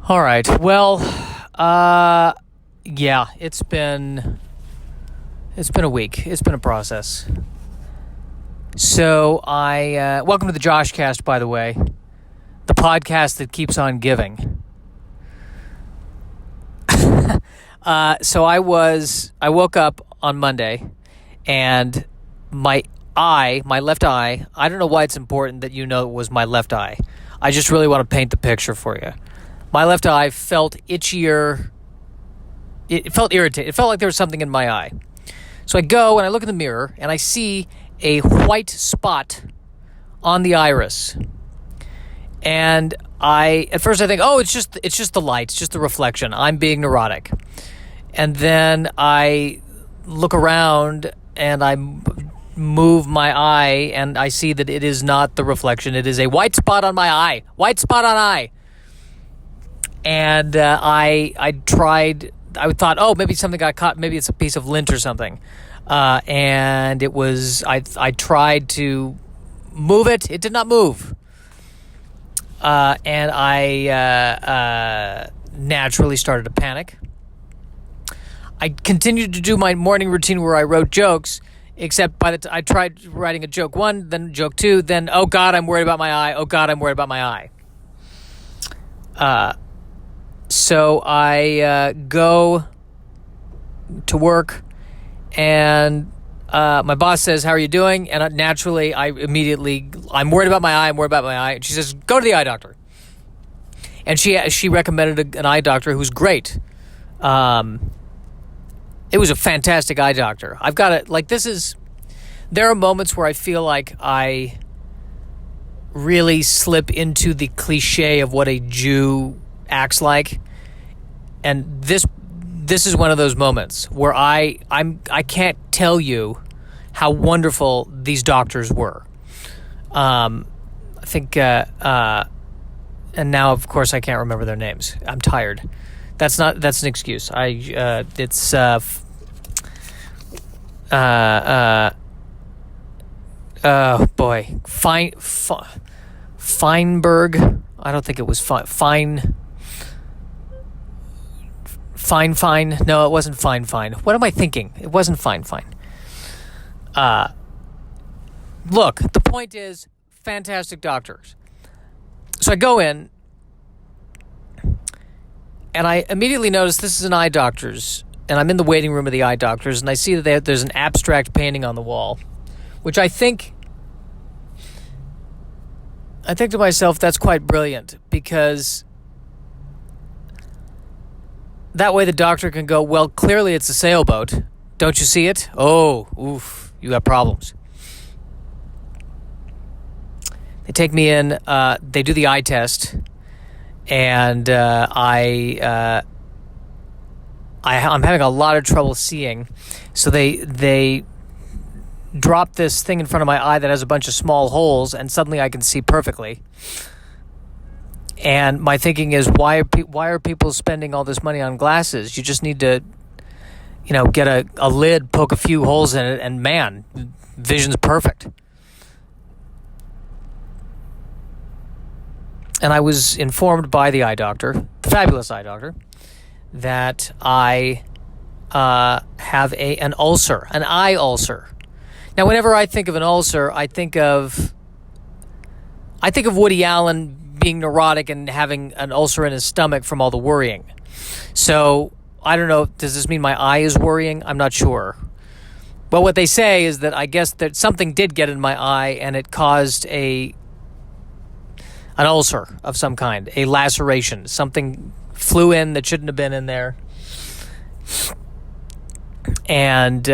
All right. Well, yeah, it's been a week. It's been a process. So I welcome to the JoshCast, by the way, the podcast that keeps on giving. So I woke up on Monday, and my left eye. I don't know why it's important that you know it was my left eye. I just really want to paint the picture for you. My left eye felt itchier. It felt irritated. It felt like there was something in my eye. So I go and I look in the mirror and I see a white spot on the iris. And at first I think, oh, it's just the light, it's just the reflection. I'm being neurotic. And then I look around and I move my eye and I see that it is not the reflection. It is a white spot on my eye. White spot on eye. And I tried. I thought, oh, maybe something got caught. Maybe it's a piece of lint or something. And it was. I tried to move it. It did not move. And I naturally started to panic. I continued to do my morning routine where I wrote jokes. Except I tried writing a joke one, then joke two, then oh God, I'm worried about my eye. Oh God, I'm worried about my eye. So I go to work, and my boss says, "How are you doing?" And naturally, I'm worried about my eye. I'm worried about my eye. And she says, "Go to the eye doctor." And she recommended an eye doctor who's great. It was a fantastic eye doctor. I've got it. There are moments where I feel like I really slip into the cliche of what a Jew acts like, and this is one of those moments where I can't tell you how wonderful these doctors were. I think, and now of course I can't remember their names. I'm tired. That's an excuse. Oh boy, Feinberg. I don't think it was Fine. No, it wasn't Fine. What am I thinking? It wasn't Fine. Look, the point is, fantastic doctors. So I go in, and I immediately notice this is an eye doctor's, and I'm in the waiting room of the eye doctors, and I see that there's an abstract painting on the wall, which I think to myself, that's quite brilliant, because that way the doctor can go, well, clearly it's a sailboat. Don't you see it? Oh, oof, you got problems. They take me in, they do the eye test, and I'm having a lot of trouble seeing. So they drop this thing in front of my eye that has a bunch of small holes, and suddenly I can see perfectly. And my thinking is, why are people spending all this money on glasses? You just need to, get a lid, poke a few holes in it, and man, vision's perfect. And I was informed by the eye doctor, the fabulous eye doctor, that I have an ulcer, an eye ulcer. Now, whenever I think of an ulcer, I think of Woody Allen being neurotic and having an ulcer in his stomach from all the worrying. So, I don't know, does this mean my eye is worrying? I'm not sure. But what they say is that I guess that something did get in my eye and it caused an ulcer of some kind, a laceration. Something flew in that shouldn't have been in there. And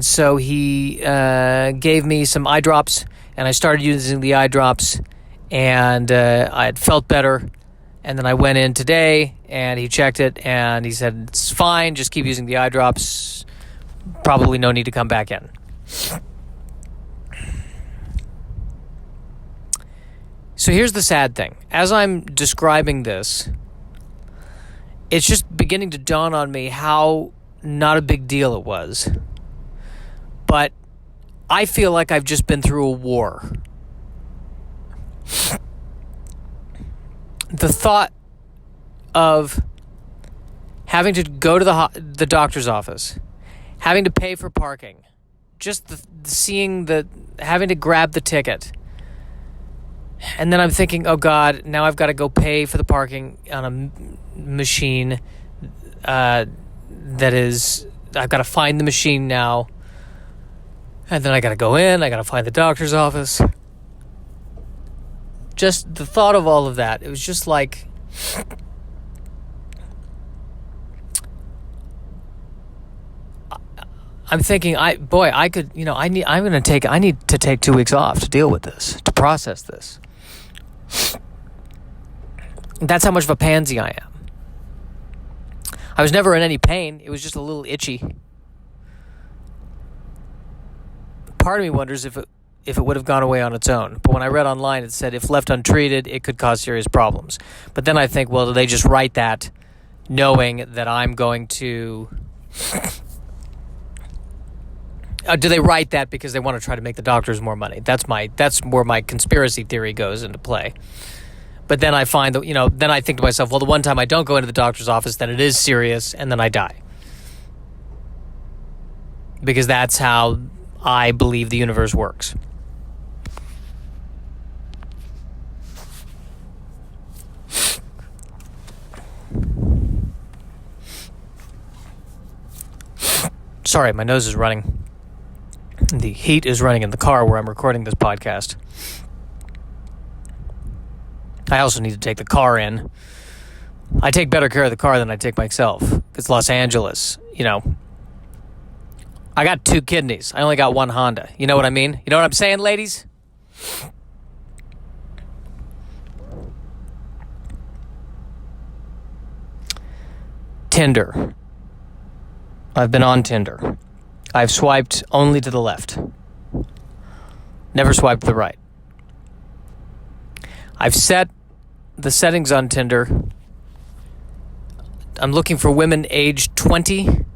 so he gave me some eye drops, and I started using the eye drops, and I had felt better. And then I went in today, and he checked it, and he said, it's fine, just keep using the eye drops. Probably no need to come back in. So here's the sad thing. As I'm describing this, it's just beginning to dawn on me how not a big deal it was. But I feel like I've just been through a war. The thought of having to go to the doctor's office, having to pay for parking, just having to grab the ticket. And then I'm thinking, oh God, now I've got to go pay for the parking on a machine I've got to find the machine now. And then I got to go in, I got to find the doctor's office. Just the thought of all of that, it was just like... I'm thinking, I need to take 2 weeks off to deal with this, to process this. That's how much of a pansy I am. I was never in any pain. It was just a little itchy. Part of me wonders if it would have gone away on its own. But when I read online, it said if left untreated, it could cause serious problems. But then I think, well, do they just write that knowing that I'm going to... do they write that because they want to try to make the doctors more money? That's where my conspiracy theory goes into play. But then I find that, then I think to myself, well, the one time I don't go into the doctor's office, then it is serious, and then I die. Because that's how I believe the universe works. Sorry, my nose is running. The heat is running in the car where I'm recording this podcast. I also need to take the car in. I take better care of the car than I take myself. It's Los Angeles, I got 2 kidneys. I only got 1 Honda. You know what I mean? You know what I'm saying, ladies? Tinder. I've been on Tinder. I've swiped only to the left. Never swiped to the right. I've set the settings on Tinder. I'm looking for women aged 20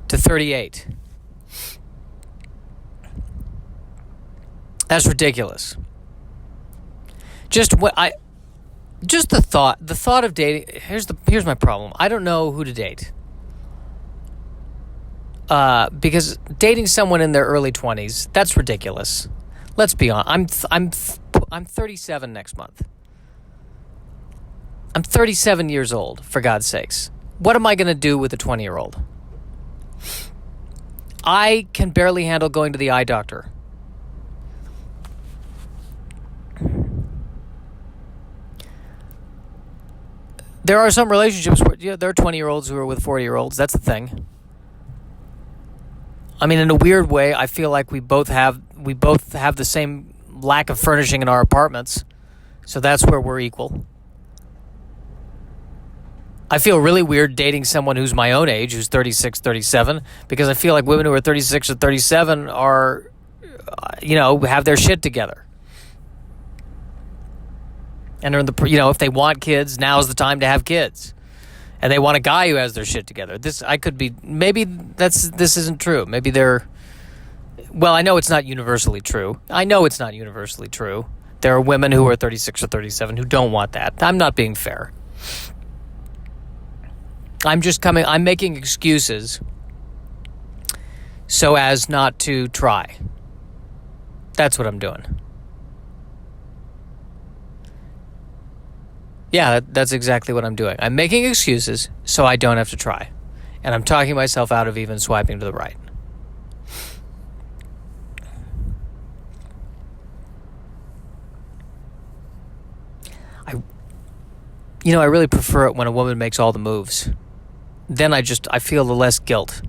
to 38. That's ridiculous. Just the thought of dating. Here's my problem. I don't know who to date. Because dating someone in their early 20s, that's ridiculous. Let's be honest. I'm 37 next month. I'm 37 years old, for God's sakes. What am I going to do with a 20-year-old? I can barely handle going to the eye doctor. There are some relationships where there are 20-year-olds who are with 40-year-olds. That's the thing. I mean, in a weird way, I feel like we both have the same lack of furnishing in our apartments. So that's where we're equal. I feel really weird dating someone who's my own age, who's 36, 37, because I feel like women who are 36 or 37 are, have their shit together. And are if they want kids, now's the time to have kids. And they want a guy who has their shit together. This isn't true. Maybe I know it's not universally true. There are women who are 36 or 37 who don't want that. I'm not being fair. I'm making excuses so as not to try. That's what I'm doing. Yeah, that's exactly what I'm doing. I'm making excuses so I don't have to try. And I'm talking myself out of even swiping to the right. I really prefer it when a woman makes all the moves. Then I feel the less guilt.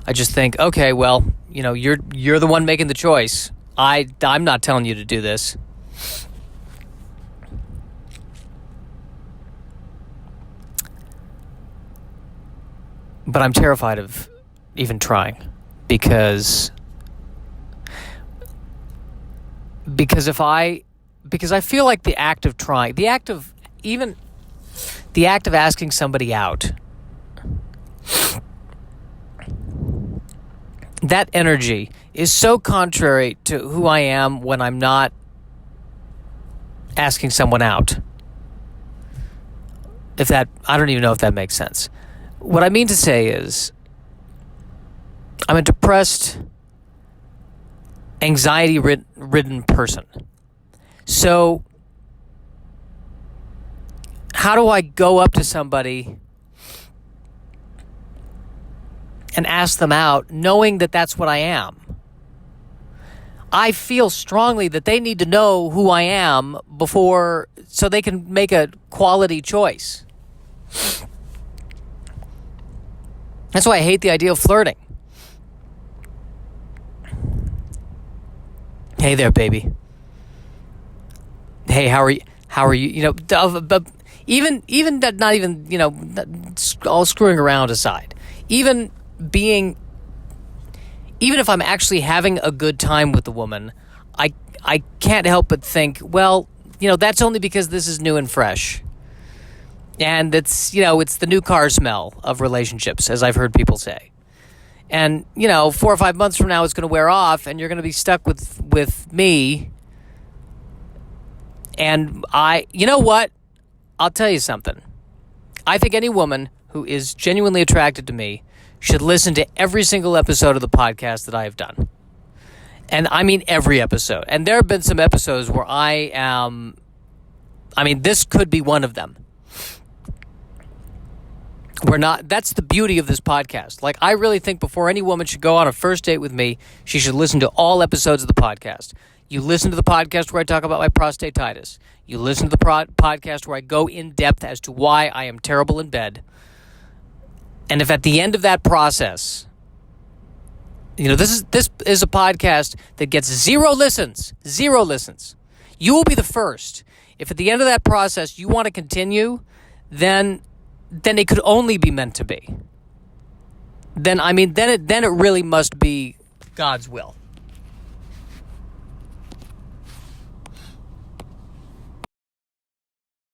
I just think, okay, well, you're the one making the choice. I'm not telling you to do this. But I'm terrified of even trying because I feel like the act of trying, the act of asking somebody out, that energy is so contrary to who I am when I'm not asking someone out. I don't even know if that makes sense. What I mean to say is, I'm a depressed, anxiety-ridden person. So, how do I go up to somebody and ask them out, knowing that that's what I am? I feel strongly that they need to know who I am so they can make a quality choice. That's why I hate the idea of flirting. Hey there, baby. Hey, how are you? You know, even that, not even, you know, all screwing around aside, even if I'm actually having a good time with the woman, I can't help but think, well, you know, that's only because this is new and fresh. And it's, you know, it's the new car smell of relationships, as I've heard people say. And, you know, 4 or 5 months from now, it's going to wear off, and you're going to be stuck with me. And you know what? I'll tell you something. I think any woman who is genuinely attracted to me should listen to every single episode of the podcast that I have done. And I mean every episode. And there have been some episodes where this could be one of them. That's the beauty of this podcast. Like, I really think before any woman should go on a first date with me, she should listen to all episodes of the podcast. You listen to the podcast where I talk about my prostatitis. You listen to the podcast where I go in depth as to why I am terrible in bed. And if at the end of that process, you know, this is a podcast that gets 0 listens, you will be the first. If at the end of that process you want to continue, then it could only be meant to be. Then it really must be God's will.